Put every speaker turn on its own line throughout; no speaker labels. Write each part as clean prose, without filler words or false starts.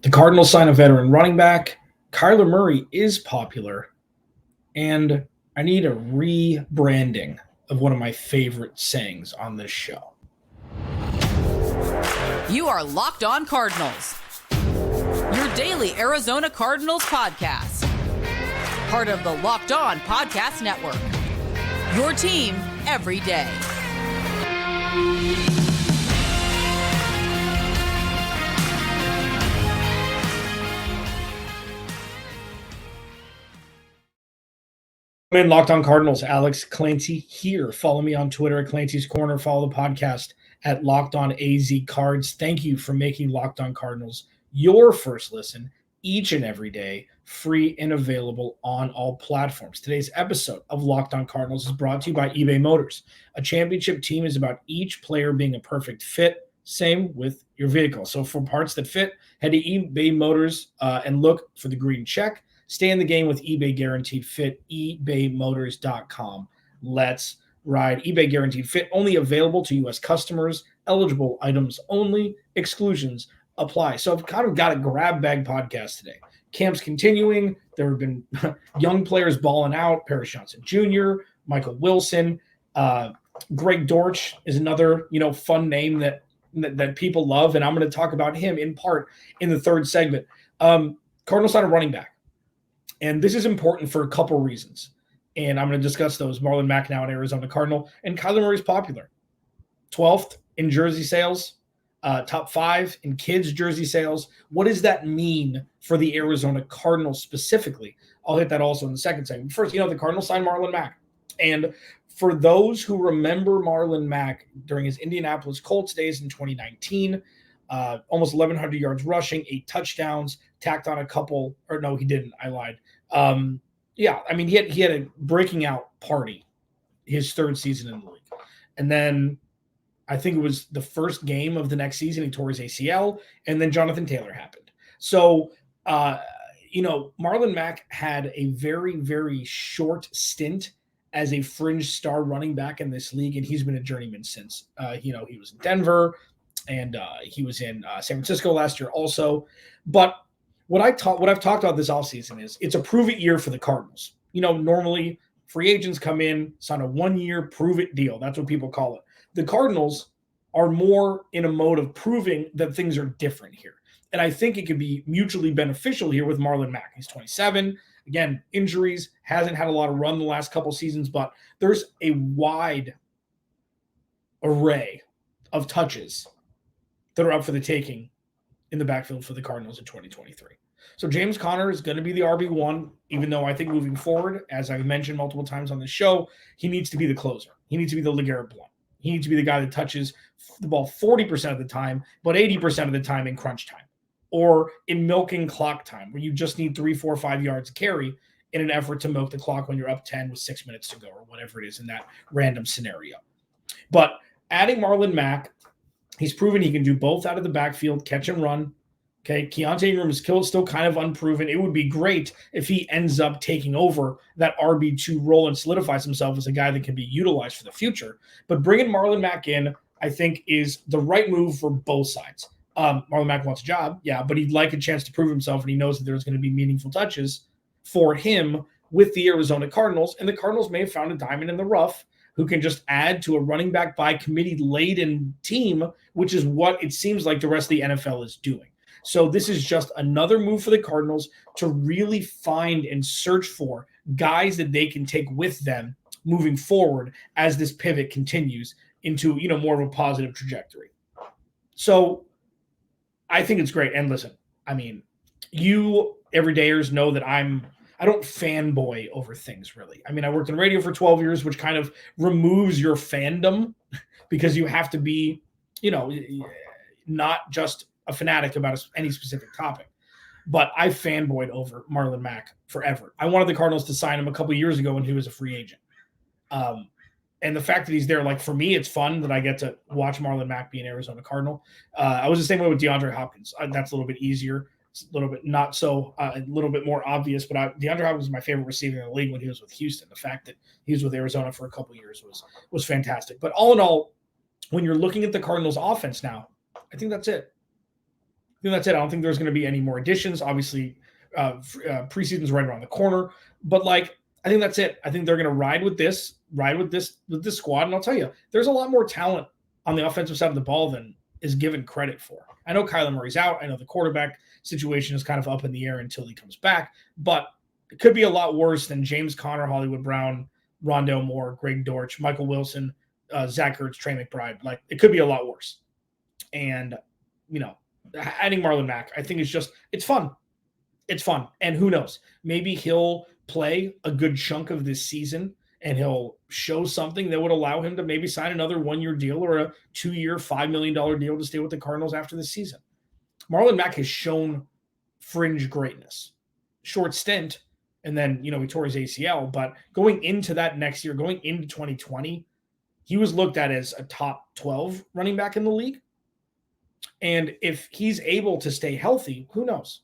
The Cardinals sign a veteran running back. Kyler Murray is popular. And I need a rebranding of one of my favorite sayings on this show.
You are Locked On Cardinals, your daily Arizona Cardinals podcast. Part of the Locked On Podcast Network, your team every day.
Locked On Cardinals, Alex Clancy here. Follow me on Twitter at Clancys Corner. Follow the podcast at Locked On AZ Cards. Thank you for making Locked On Cardinals your first listen each and every day, free and available on all platforms. Today's episode of Locked On Cardinals is brought to you by eBay Motors. A championship team is about each player being a perfect fit. Same with your vehicle. So for parts that fit, head to eBay Motors and look for the green check. Stay in the game with eBay Guaranteed Fit, ebaymotors.com. Let's ride. eBay Guaranteed Fit, only available to U.S. customers, eligible items only, exclusions apply. So I've kind of got a grab bag podcast today. Camp's continuing. There have been young players balling out. Paris Johnson Jr., Michael Wilson. Greg Dortch is another, fun name that people love, and I'm going to talk about him in part in the third segment. Cardinals on a running back. And this is important for a couple reasons. And I'm going to discuss those. Marlon Mack now an Arizona Cardinal. And Kyler Murray's popular. 12th in jersey sales. Top 5 in kids' jersey sales. What does that mean for the Arizona Cardinals specifically? I'll hit that also in the second segment. First, the Cardinals signed Marlon Mack. And for those who remember Marlon Mack during his Indianapolis Colts days in 2019, almost 1,100 yards rushing, 8 touchdowns, tacked on a couple, or no, he didn't. I lied. He had a breaking out party his third season in the league. And then I think it was the first game of the next season, he tore his ACL, and then Jonathan Taylor happened. So, Marlon Mack had a very, very short stint as a fringe star running back in this league, and he's been a journeyman since. He was in Denver, and he was in San Francisco last year also. But what I've talked about this offseason is it's a prove-it year for the Cardinals. Normally free agents come in, sign a 1-year prove-it deal. That's what people call it. The Cardinals are more in a mode of proving that things are different here. And I think it could be mutually beneficial here with Marlon Mack. He's 27. Again, injuries, hasn't had a lot of run the last couple seasons, but there's a wide array of touches that are up for the taking in the backfield for the Cardinals in 2023. So James Conner is going to be the RB1, even though I think moving forward, as I've mentioned multiple times on the show, he needs to be the closer. He needs to be the LeGarrette Blount. He needs to be the guy that touches the ball 40% of the time, but 80% of the time in crunch time or in milking clock time, where you just need 3, 4, 5 yards to carry in an effort to milk the clock when you're up 10 with 6 minutes to go or whatever it is in that random scenario. But adding Marlon Mack, he's proven he can do both out of the backfield, catch and run. Okay, Keontae Ingram is still kind of unproven. It would be great if he ends up taking over that RB2 role and solidifies himself as a guy that can be utilized for the future. But bringing Marlon Mack in, I think, is the right move for both sides. Marlon Mack wants a job, yeah, but he'd like a chance to prove himself, and he knows that there's going to be meaningful touches for him with the Arizona Cardinals, and the Cardinals may have found a diamond in the rough who can just add to a running back by committee laden team, which is what it seems like the rest of the NFL is doing. So this is just another move for the Cardinals to really find and search for guys that they can take with them moving forward as this pivot continues into, more of a positive trajectory. So I think it's great. And listen, you everydayers know that I don't fanboy over things really. I worked in radio for 12 years, which kind of removes your fandom because you have to be, not just a fanatic about any specific topic. But I fanboyed over Marlon Mack forever. I wanted the Cardinals to sign him a couple of years ago when he was a free agent. And the fact that he's there, for me, it's fun that I get to watch Marlon Mack be an Arizona Cardinal. I was the same way with DeAndre Hopkins. That's a little bit easier. It's a little bit not so, a little bit more obvious. But DeAndre Hopkins was my favorite receiver in the league when he was with Houston. The fact that he was with Arizona for a couple of years was fantastic. But all in all, when you're looking at the Cardinals offense now, I think that's it. think that's it. I don't think there's going to be any more additions. Obviously, preseason's right around the corner, but like, I think that's it. I think they're going to ride with this squad. And I'll tell you, there's a lot more talent on the offensive side of the ball than is given credit for. I know Kyler Murray's out. I know the quarterback situation is kind of up in the air until he comes back, but it could be a lot worse than James Conner, Hollywood Brown, Rondale Moore, Greg Dortch, Michael Wilson, Zach Ertz, Trey McBride. Like, it could be a lot worse. And, adding Marlon Mack, I think it's fun. It's fun. And who knows? Maybe he'll play a good chunk of this season and he'll show something that would allow him to maybe sign another 1-year deal or a 2-year, $5 million deal to stay with the Cardinals after this season. Marlon Mack has shown fringe greatness. Short stint, and then, he tore his ACL. But going into that next year, going into 2020, he was looked at as a top 12 running back in the league. And if he's able to stay healthy, who knows?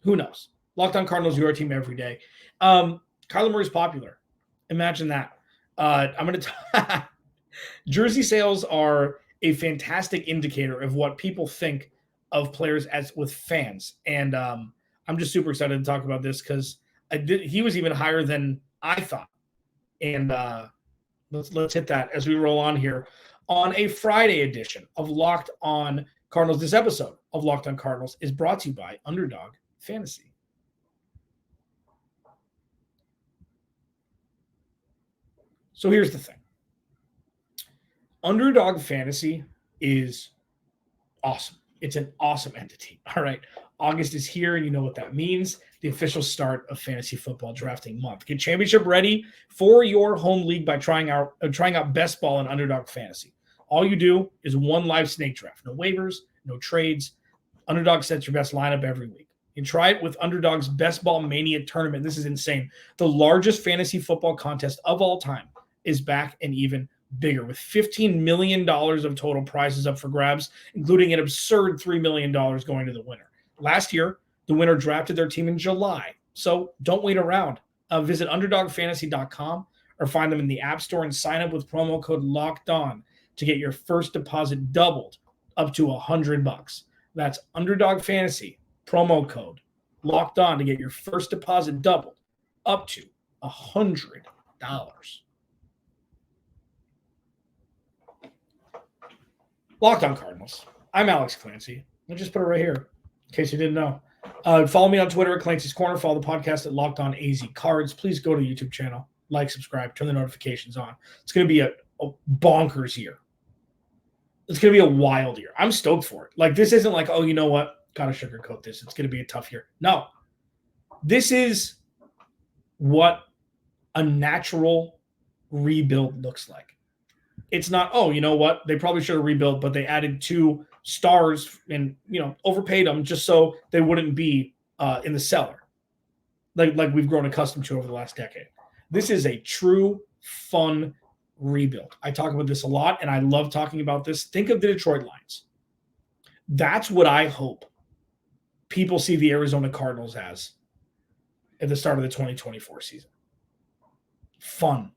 Who knows? Locked On Cardinals, your team every day. Kyler Murray's popular. Imagine that. I'm going to jersey sales are a fantastic indicator of what people think of players as with fans. And I'm just super excited to talk about this because he was even higher than I thought. And let's hit that as we roll on here on a Friday edition of Locked On Cardinals. This episode of Locked On Cardinals is brought to you by Underdog Fantasy. So here's the thing. Underdog Fantasy is awesome. It's an awesome entity. All right. August is here, and you know what that means. The official start of fantasy football drafting month. Get championship ready for your home league by trying out best ball in Underdog Fantasy. All you do is one live snake draft. No waivers, no trades. Underdog sets your best lineup every week. You can try it with Underdog's Best Ball Mania tournament. This is insane. The largest fantasy football contest of all time is back and even bigger, with $15 million of total prizes up for grabs, including an absurd $3 million going to the winner. Last year, the winner drafted their team in July. So don't wait around. Visit UnderdogFantasy.com or find them in the App Store and sign up with promo code LOCKEDON to get your first deposit doubled up to $100. That's Underdog Fantasy, promo code LOCKEDON to get your first deposit doubled up to $100. Locked On Cardinals. I'm Alex Clancy. I'll just put it right here in case you didn't know. Follow me on Twitter at Clancys Corner. Follow the podcast at Locked On AZ Cards. Please go to the YouTube channel, like, subscribe, turn the notifications on. It's going to be a bonkers year. It's going to be a wild year. I'm stoked for it. Like, this isn't like, oh, you know what? Got to sugarcoat this. It's going to be a tough year. No. This is what a natural rebuild looks like. It's not, oh, you know what? They probably should have rebuilt, but they added 2 stars and, overpaid them just so they wouldn't be in the cellar, like we've grown accustomed to over the last decade. This is a true, fun rebuild. I talk about this a lot, and I love talking about this. Think of the Detroit Lions. That's what I hope people see the Arizona Cardinals as at the start of the 2024 season. Fun,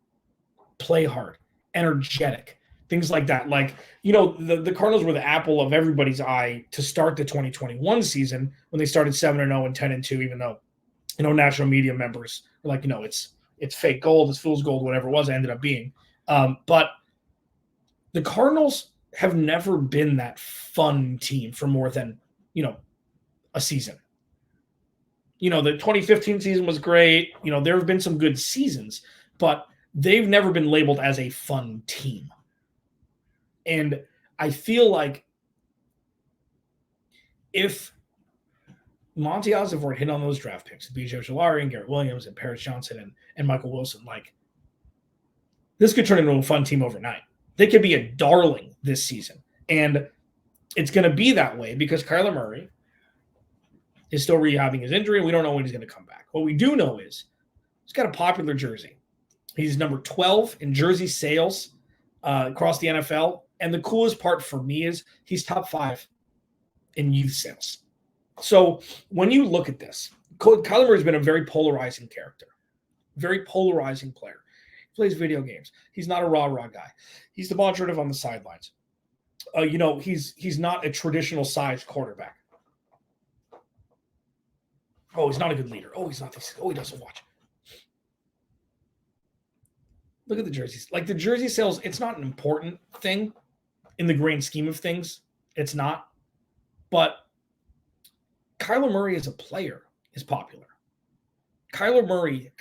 play hard, energetic, things like that. Like, the Cardinals were the apple of everybody's eye to start the 2021 season when they started 7-0 and 10-2, even though, national media members were like, it's fake gold, it's fool's gold, whatever it was, it ended up being. But the Cardinals have never been that fun team for more than, a season. The 2015 season was great. There have been some good seasons, but they've never been labeled as a fun team. And I feel like if Monty Osborne hit on those draft picks, B.J. Ojulari and Garrett Williams and Paris Johnson and Michael Wilson, like, this could turn into a fun team overnight. They could be a darling this season. And it's going to be that way because Kyler Murray is still rehabbing his injury, and we don't know when he's going to come back. What we do know is he's got a popular jersey. He's number 12 in jersey sales across the NFL. And the coolest part for me is he's top 5 in youth sales. So when you look at this, Kyler Murray has been a very polarizing character, very polarizing player. He plays video games. He's not a rah-rah guy. He's demonstrative on the sidelines. He's not a traditional size quarterback. Oh, he's not a good leader. Oh, he's not this. Oh, he doesn't watch. Look at the jerseys. Like the jersey sales, it's not an important thing in the grand scheme of things. It's not. But Kyler Murray as a player is popular. Kyler Murray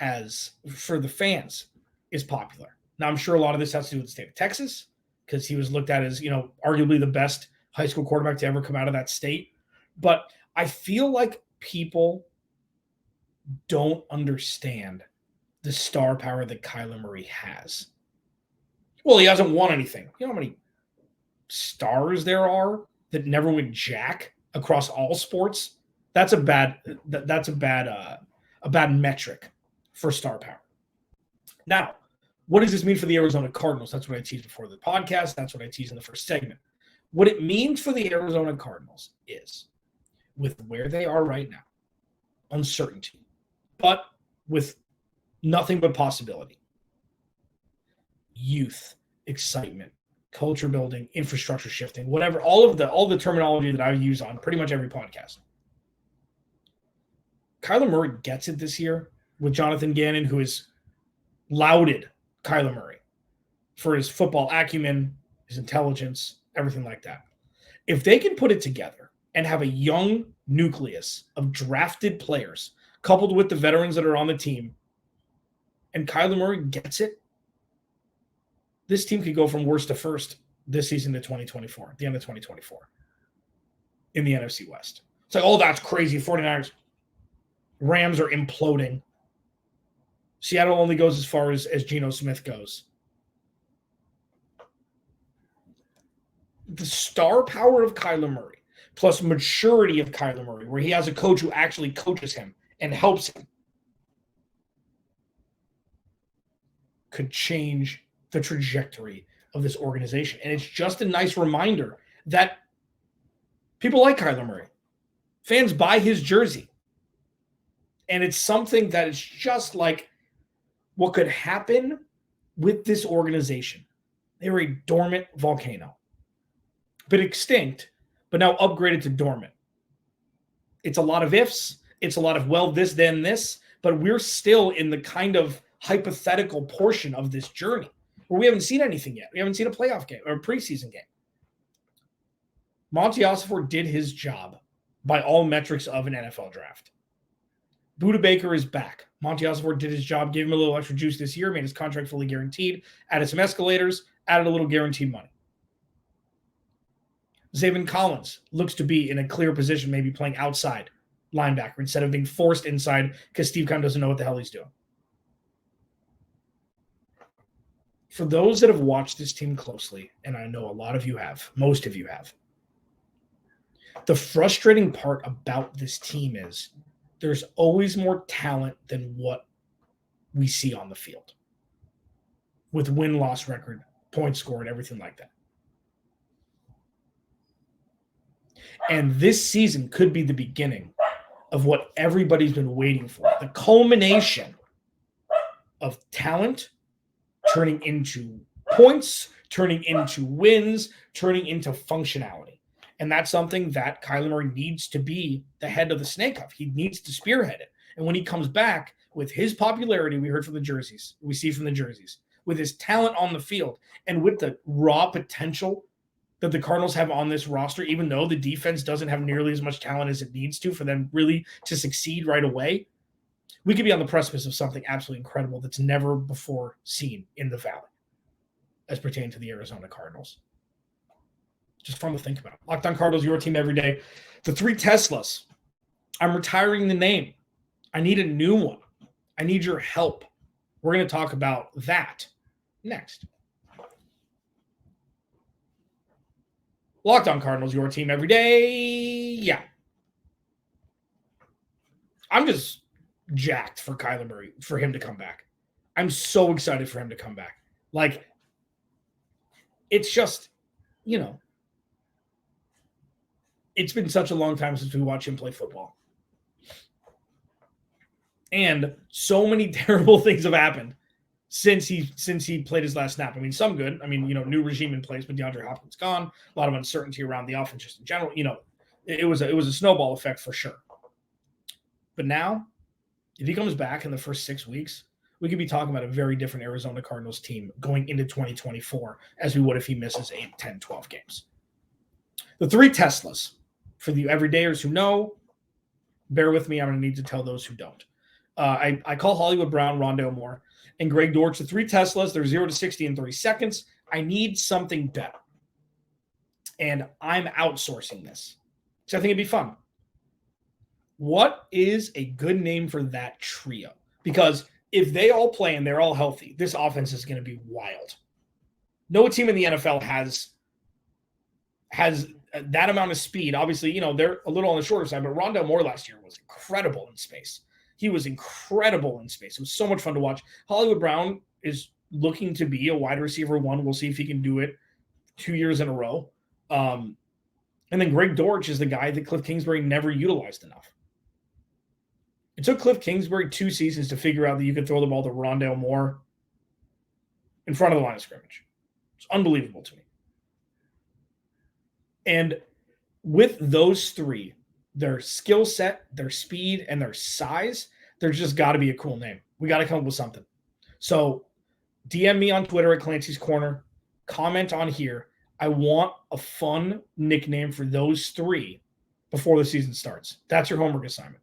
for the fans is popular. Now, I'm sure a lot of this has to do with the state of Texas because he was looked at as, arguably the best high school quarterback to ever come out of that state. But I feel like people don't understand the star power that Kyler Murray has. Well, he hasn't won anything. You know how many stars there are that never win jack across all sports? That's a bad metric for star power. Now, what does this mean for the Arizona Cardinals? That's what I teased before the podcast. That's what I teased in the first segment. What it means for the Arizona Cardinals is, with where they are right now, uncertainty, but with nothing but possibility. Youth, excitement, culture building, infrastructure shifting, whatever, all the terminology that I've used on pretty much every podcast. Kyler Murray gets it this year with Jonathan Gannon, who has lauded Kyler Murray for his football acumen, his intelligence, everything like that. If they can put it together and have a young nucleus of drafted players coupled with the veterans that are on the team, and Kyler Murray gets it, this team could go from worst to first this season to 2024, the end of 2024, in the NFC West. It's like, oh, that's crazy. 49ers, Rams are imploding. Seattle only goes as far as Geno Smith goes. The star power of Kyler Murray, plus maturity of Kyler Murray, where he has a coach who actually coaches him and helps him, could change the trajectory of this organization. And it's just a nice reminder that people like Kyler Murray. Fans buy his jersey. And it's something that is just like what could happen with this organization. They're a dormant volcano. Been extinct, but now upgraded to dormant. It's a lot of ifs. It's a lot of, well, this, then this. But we're still in the kind of hypothetical portion of this journey where we haven't seen anything yet. We haven't seen a playoff game or a preseason game. Monty Ossenfort did his job by all metrics of an NFL draft. Budda Baker is back. Monty Ossenfort did his job, gave him a little extra juice this year, made his contract fully guaranteed, added some escalators, added a little guaranteed money. Zaven Collins looks to be in a clear position, maybe playing outside linebacker instead of being forced inside because Steve Kahn doesn't know what the hell he's doing. For those that have watched this team closely, and I know a lot of you have, most of you have, the frustrating part about this team is there's always more talent than what we see on the field with win-loss record, points scored, everything like that. And this season could be the beginning of what everybody's been waiting for, the culmination of talent turning into points, turning into wins, turning into functionality. And that's something that Kyler Murray needs to be the head of the snake of. He needs to spearhead it. And when he comes back with his popularity, we heard from the jerseys, we see from the jerseys, with his talent on the field, and with the raw potential that the Cardinals have on this roster, even though the defense doesn't have nearly as much talent as it needs to for them really to succeed right away, we could be on the precipice of something absolutely incredible that's never before seen in the Valley as pertaining to the Arizona Cardinals. Just fun to think about. Locked On Cardinals, your team every day. The 3 Teslas. I'm retiring the name. I need a new one. I need your help. We're going to talk about that next. Locked On Cardinals, your team every day. Yeah. I'm just jacked for Kyler Murray, for him to come back. I'm so excited for him to come back. Like, it's just, it's been such a long time since we watched him play football. And so many terrible things have happened since he played his last snap. I mean, some good. I mean, new regime in place, but DeAndre Hopkins gone. A lot of uncertainty around the offense just in general. It was a snowball effect for sure. But now, if he comes back in the first 6 weeks, we could be talking about a very different Arizona Cardinals team going into 2024 as we would if he misses 8, 10, 12 games. The 3 Teslas, for the everydayers who know, bear with me, I'm going to need to tell those who don't. I call Hollywood Brown, Rondale Moore, and Greg Dortch the 3 Teslas. They're 0 to 60 in 30 seconds. I need something better. And I'm outsourcing this because I think it'd be fun. What is a good name for that trio? Because if they all play and they're all healthy, this offense is going to be wild. No team in the NFL has that amount of speed. Obviously, they're a little on the shorter side, but Rondale Moore last year was incredible in space. He was incredible in space. It was so much fun to watch. Hollywood Brown is looking to be a wide receiver 1. We'll see if he can do it 2 years in a row. And then Greg Dortch is the guy that Cliff Kingsbury never utilized enough. It took Cliff Kingsbury 2 seasons to figure out that you could throw the ball to Rondale Moore in front of the line of scrimmage. It's unbelievable to me. And with those 3, their skill set, their speed, and their size, there's just got to be a cool name. We got to come up with something. So DM me on Twitter at Clancys Corner. Comment on here. I want a fun nickname for those 3 before the season starts. That's your homework assignment.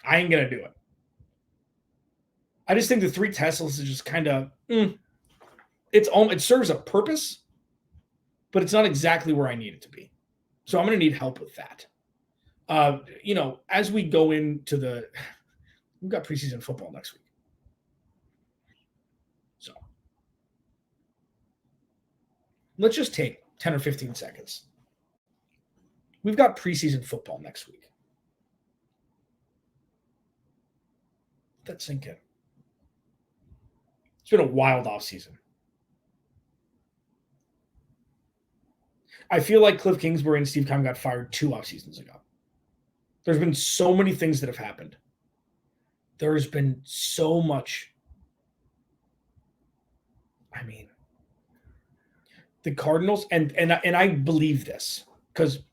I ain't going to do it. I just think the 3 Teslas is just kind of, it serves a purpose, but it's not exactly where I need it to be. So I'm going to need help with that. As we go into we've got preseason football next week. So let's just take 10 or 15 seconds. We've got preseason football next week. Let that sink in. It's been a wild offseason. I feel like Cliff Kingsbury and Steve Keim got fired 2 off seasons ago. There's been so many things that have happened. There's been so much. I mean, the Cardinals, and I believe this because,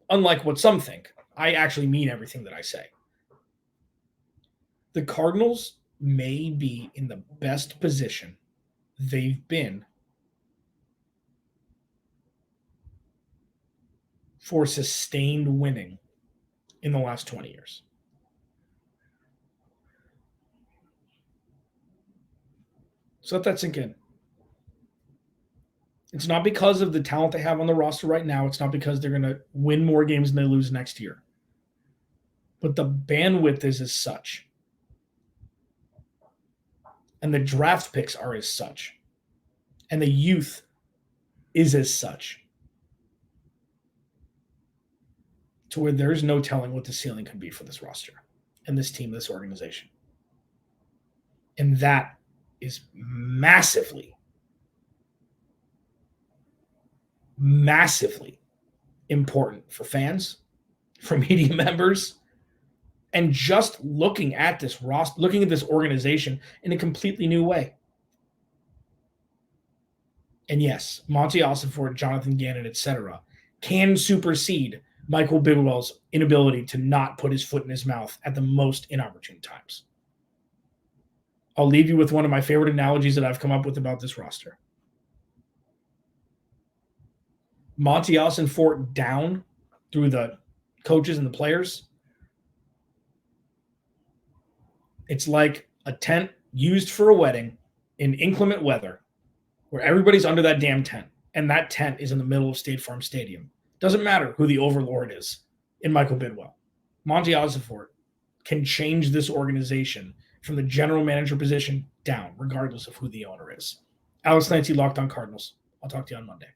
unlike what some think, I actually mean everything that I say. The Cardinals may be in the best position they've been for sustained winning in the last 20 years. So let that sink in. It's not because of the talent they have on the roster right now. It's not because they're going to win more games than they lose next year. But the bandwidth is as such. And the draft picks are as such. And the youth is as such. To where there's no telling what the ceiling could be for this roster and this team, this organization. And that is massively, massively important for fans, for media members, and just looking at this roster, looking at this organization in a completely new way. And yes, Monty Ossenfort, Jonathan Gannon, etc., can supersede Michael Bidwell's inability to not put his foot in his mouth at the most inopportune times. I'll leave you with one of my favorite analogies that I've come up with about this roster. Monty Ossenfort down through the coaches and the players. It's like a tent used for a wedding in inclement weather where everybody's under that damn tent, and that tent is in the middle of State Farm Stadium. Doesn't matter who the overlord is in Michael Bidwell. Monty Ossenfort can change this organization from the general manager position down, regardless of who the owner is. Alex Clancy, Locked On Cardinals. I'll talk to you on Monday.